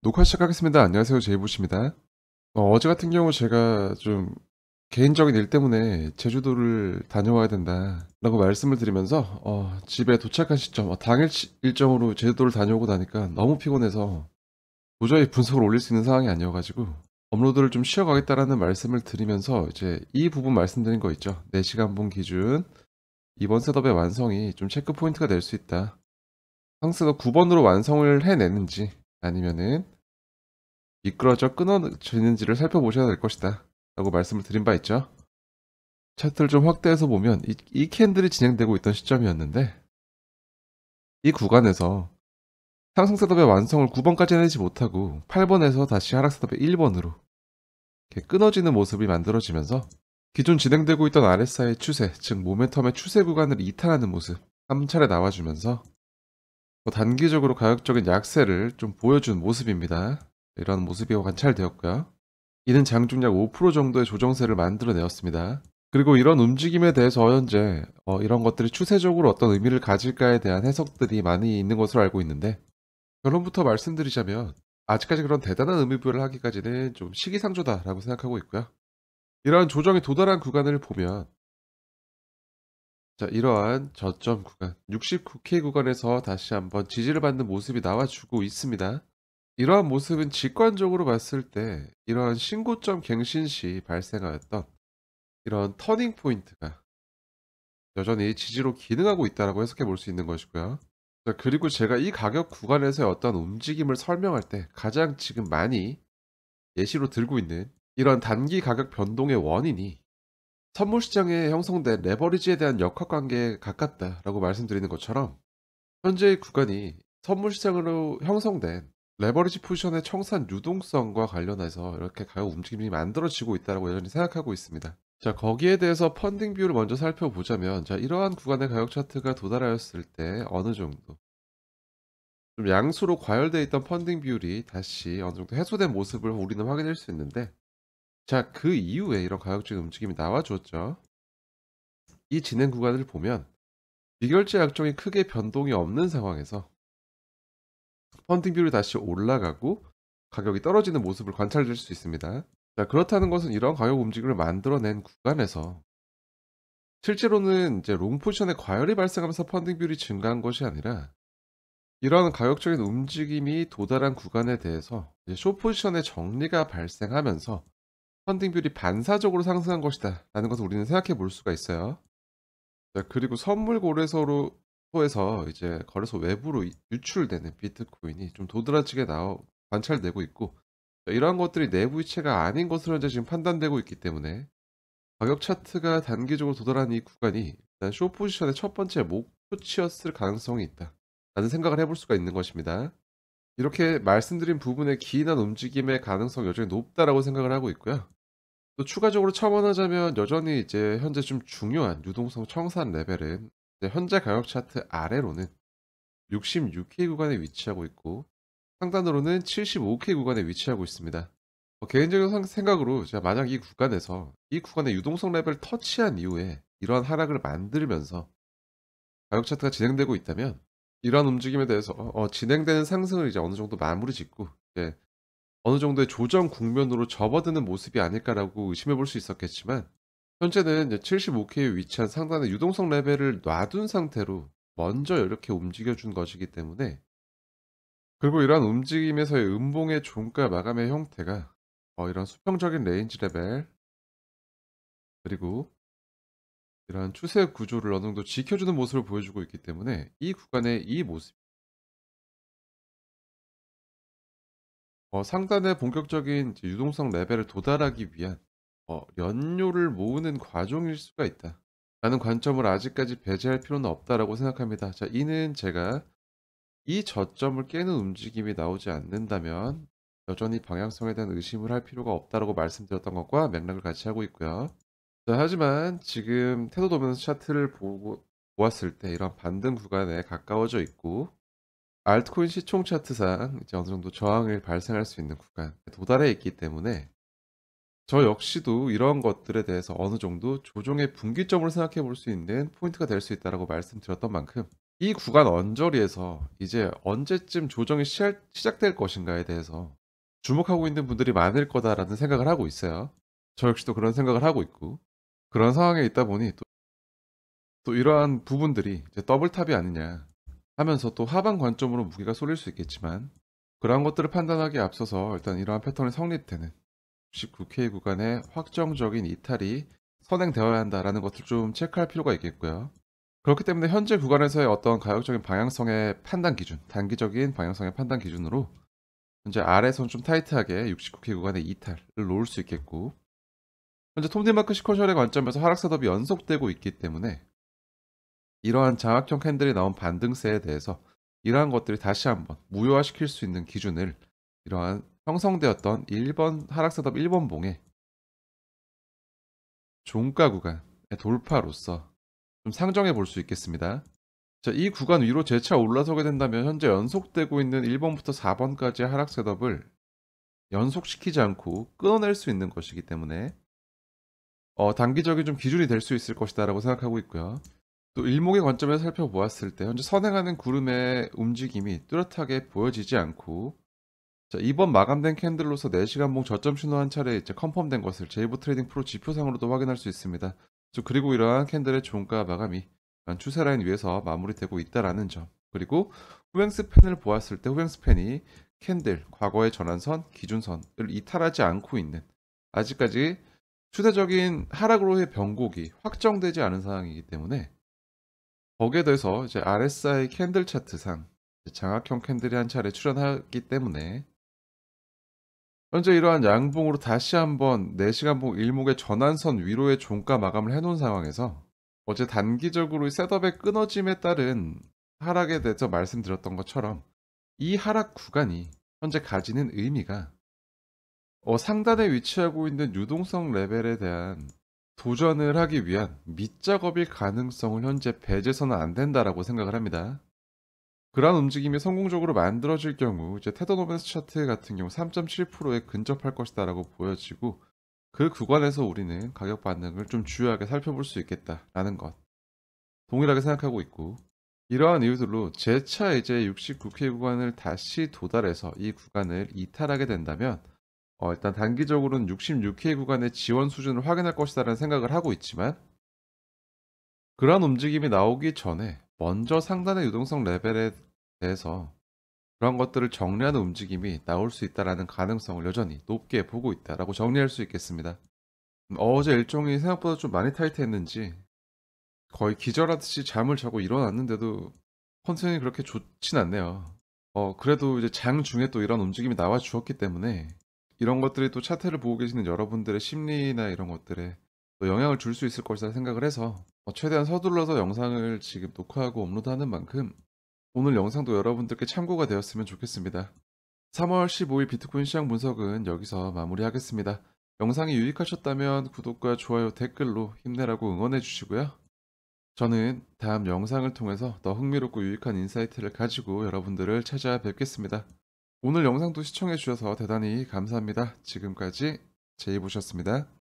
녹화 시작하겠습니다. 안녕하세요. 제이부시입니다. 어제 같은 경우 제가 좀 개인적인 일 때문에 제주도를 다녀와야 된다라고 말씀을 드리면서 집에 도착한 시점 당일 일정으로 제주도를 다녀오고 나니까 너무 피곤해서 도저히 분석을 올릴 수 있는 상황이 아니어 가지고 업로드를 좀 쉬어가겠다라는 말씀을 드리면서 이제 이 부분 말씀드린 거 있죠. 4시간 분 기준 이번 셋업의 완성이 좀 체크 포인트가 될 수 있다. 상스가 9번으로 완성을 해내는지 아니면은 미끄러져 끊어지는지를 살펴보셔야 될 것이다 라고 말씀을 드린 바 있죠. 차트를 좀 확대해서 보면 이 캔들이 진행되고 있던 시점이었는데 이 구간에서 상승 셋업의 완성을 9번까지 해내지 못하고 8번에서 다시 하락 셋업의 1번으로 이렇게 끊어지는 모습이 만들어지면서 기존 진행되고 있던 RSI의 추세, 즉 모멘텀의 추세 구간을 이탈하는 모습 한 차례 나와주면서 단기적으로 가격적인 약세를 좀 보여준 모습입니다. 이런 모습이 관찰되었고요. 이는 장중 약 5% 정도의 조정세를 만들어내었습니다. 그리고 이런 움직임에 대해서 현재 이런 것들이 추세적으로 어떤 의미를 가질까에 대한 해석들이 많이 있는 것으로 알고 있는데, 결론부터 말씀드리자면 아직까지 그런 대단한 의미부여를 하기까지는 좀 시기상조다라고 생각하고 있고요. 이러한 조정에 도달한 구간을 보면, 자, 이러한 저점 구간 69K 구간에서 다시 한번 지지를 받는 모습이 나와주고 있습니다. 이러한 모습은 직관적으로 봤을 때 이러한 신고점 갱신 시 발생하였던 이런 터닝 포인트가 여전히 지지로 기능하고 있다라고 해석해 볼 수 있는 것이고요. 자, 그리고 제가 이 가격 구간에서의 어떤 움직임을 설명할 때 가장 지금 많이 예시로 들고 있는 이런 단기 가격 변동의 원인이 선물 시장에 형성된 레버리지에 대한 역학관계에 가깝다라고 말씀드리는 것처럼, 현재의 구간이 선물 시장으로 형성된 레버리지 포지션의 청산 유동성과 관련해서 이렇게 가격 움직임이 만들어지고 있다고 여전히 생각하고 있습니다. 자, 거기에 대해서 펀딩 비율을 먼저 살펴보자면, 자, 이러한 구간의 가격 차트가 도달하였을 때 어느 정도 좀 양수로 과열되어 있던 펀딩 비율이 다시 어느 정도 해소된 모습을 우리는 확인할 수 있는데, 자, 그 이후에 이런 가격적인 움직임이 나와줬죠. 이 진행 구간을 보면 미결제 약정이 크게 변동이 없는 상황에서 펀딩 비율이 다시 올라가고 가격이 떨어지는 모습을 관찰될 수 있습니다. 자, 그렇다는 것은 이런 가격 움직임을 만들어낸 구간에서 실제로는 이제 롱 포지션의 과열이 발생하면서 펀딩 비율이 증가한 것이 아니라, 이러한 가격적인 움직임이 도달한 구간에 대해서 이제 숏 포지션의 정리가 발생하면서 펀딩 비율이 반사적으로 상승한 것이다 라는 것을 우리는 생각해 볼 수가 있어요. 자, 그리고 선물 거래소에서 이제 거래소 외부로 유출되는 비트코인이 좀 도드라지게 관찰되고 있고, 자, 이러한 것들이 내부 이체가 아닌 것으로 현재 지금 판단되고 있기 때문에 가격 차트가 단기적으로 도달한 이 구간이 일단 숏 포지션의 첫 번째 목표치였을 가능성이 있다 라는 생각을 해볼 수가 있는 것입니다. 이렇게 말씀드린 부분의 기인한 움직임의 가능성이 여전히 높다라고 생각을 하고 있고요. 또 추가적으로 첨언하자면 여전히 이제 현재 좀 중요한 유동성 청산 레벨은 이제 현재 가격 차트 아래로는 66K 구간에 위치하고 있고, 상단으로는 75K 구간에 위치하고 있습니다. 개인적인 생각으로 제가 만약 이 구간에서 이 구간의 유동성 레벨을 터치한 이후에 이러한 하락을 만들면서 가격 차트가 진행되고 있다면, 이러한 움직임에 대해서 진행되는 상승을 이제 어느 정도 마무리 짓고 이제 어느 정도의 조정 국면으로 접어드는 모습이 아닐까라고 의심해 볼 수 있었겠지만, 현재는 이제 75K에 위치한 상단의 유동성 레벨을 놔둔 상태로 먼저 이렇게 움직여 준 것이기 때문에, 그리고 이러한 움직임에서의 음봉의 종가 마감의 형태가 이런 수평적인 레인지 레벨, 그리고 이러한 추세 구조를 어느 정도 지켜주는 모습을 보여주고 있기 때문에 이 구간의 이 모습 상단의 본격적인 이제 유동성 레벨을 도달하기 위한 연료를 모으는 과정일 수가 있다 라는 관점을 아직까지 배제할 필요는 없다라고 생각합니다. 자, 이는 제가 이 저점을 깨는 움직임이 나오지 않는다면 여전히 방향성에 대한 의심을 할 필요가 없다라고 말씀드렸던 것과 맥락을 같이 하고 있고요. 자, 하지만 지금 태도 도면서 차트를 보았을 때 이런 반등 구간에 가까워져 있고, 알트코인 시총 차트상 이제 어느 정도 저항을 발생할 수 있는 구간에 도달해 있기 때문에 저 역시도 이러한 것들에 대해서 어느 정도 조정의 분기점으로 생각해 볼 수 있는 포인트가 될 수 있다라고 말씀드렸던 만큼, 이 구간 언저리에서 이제 언제쯤 조정이 시작될 것인가에 대해서 주목하고 있는 분들이 많을 거다라는 생각을 하고 있어요. 저 역시도 그런 생각을 하고 있고 그런 상황에 있다 보니 또 이러한 부분들이 이제 더블탑이 아니냐 하면서 또 하방 관점으로 무게가 쏠릴 수 있겠지만 그러한 것들을 판단하기에 앞서서 일단 이러한 패턴이 성립되는 69K 구간의 확정적인 이탈이 선행되어야 한다라는 것을 좀 체크할 필요가 있겠고요. 그렇기 때문에 현재 구간에서의 어떤 가격적인 방향성의 판단 기준, 단기적인 방향성의 판단 기준으로 현재 아래선 좀 타이트하게 69K 구간의 이탈을 놓을 수 있겠고 현재 톱니마크 시커셜의 관점에서 하락 셋업이 연속되고 있기 때문에 이러한 장악형 캔들이 나온 반등세에 대해서 이러한 것들이 다시 한번 무효화시킬 수 있는 기준을 이러한 형성되었던 1번 하락 셋업 1번 봉의 종가 구간의 돌파로서 좀 상정해 볼 수 있겠습니다. 자, 이 구간 위로 재차 올라서게 된다면 현재 연속되고 있는 1번부터 4번까지의 하락 셋업을 연속시키지 않고 끊어낼 수 있는 것이기 때문에 단기적인 좀 기준이 될 수 있을 것이다라고 생각하고 있고요. 또 일목의 관점에서 살펴보았을 때 현재 선행하는 구름의 움직임이 뚜렷하게 보여지지 않고 자, 이번 마감된 캔들로서 4시간봉 저점 신호 한 차례 이제 컨펌된 것을 제이브 트레이딩 프로 지표상으로도 확인할 수 있습니다. 그리고 이러한 캔들의 종가 마감이 추세 라인 위에서 마무리되고 있다라는 점. 그리고 후행스 팬을 보았을 때 후행스 팬이 캔들 과거의 전환선, 기준선을 이탈하지 않고 있는 아직까지 추세적인 하락으로의 변곡이 확정되지 않은 상황이기 때문에 거기에 대해서 이제 RSI 캔들 차트상 장악형 캔들이 한 차례 출현하기 때문에 현재 이러한 양봉으로 다시 한번 4시간봉 일목의 전환선 위로의 종가 마감을 해놓은 상황에서 어제 단기적으로 이 셋업의 끊어짐에 따른 하락에 대해서 말씀드렸던 것처럼 이 하락 구간이 현재 가지는 의미가 상단에 위치하고 있는 유동성 레벨에 대한 도전을 하기 위한 밑작업일 가능성을 현재 배제해서는 안 된다라고 생각을 합니다. 그러한 움직임이 성공적으로 만들어질 경우 이제 테더 노벤스 차트 같은 경우 3.7%에 근접할 것이다라고 보여지고 그 구간에서 우리는 가격 반응을 좀 주요하게 살펴볼 수 있겠다라는 것 동일하게 생각하고 있고 이러한 이유들로 재차 이제 69K 구간을 다시 도달해서 이 구간을 이탈하게 된다면 일단 단기적으로는 66K 구간의 지원 수준을 확인할 것이다라는 생각을 하고 있지만 그러한 움직임이 나오기 전에 먼저 상단의 유동성 레벨에 대해서 그런 것들을 정리하는 움직임이 나올 수 있다라는 가능성을 여전히 높게 보고 있다라고 정리할 수 있겠습니다. 어제 일정이 생각보다 좀 많이 타이트했는지 거의 기절하듯이 잠을 자고 일어났는데도 컨디션이 그렇게 좋진 않네요. 그래도 이제 장중에 또 이런 움직임이 나와 주었기 때문에 이런 것들이 또 차트를 보고 계시는 여러분들의 심리나 이런 것들에 또 영향을 줄 수 있을 것이라 생각을 해서 최대한 서둘러서 영상을 지금 녹화하고 업로드하는 만큼 오늘 영상도 여러분들께 참고가 되었으면 좋겠습니다. 3월 15일 비트코인 시장 분석은 여기서 마무리하겠습니다. 영상이 유익하셨다면 구독과 좋아요, 댓글로 힘내라고 응원해 주시고요. 저는 다음 영상을 통해서 더 흥미롭고 유익한 인사이트를 가지고 여러분들을 찾아뵙겠습니다. 오늘 영상도 시청해 주셔서 대단히 감사합니다. 지금까지 제이보셨습니다.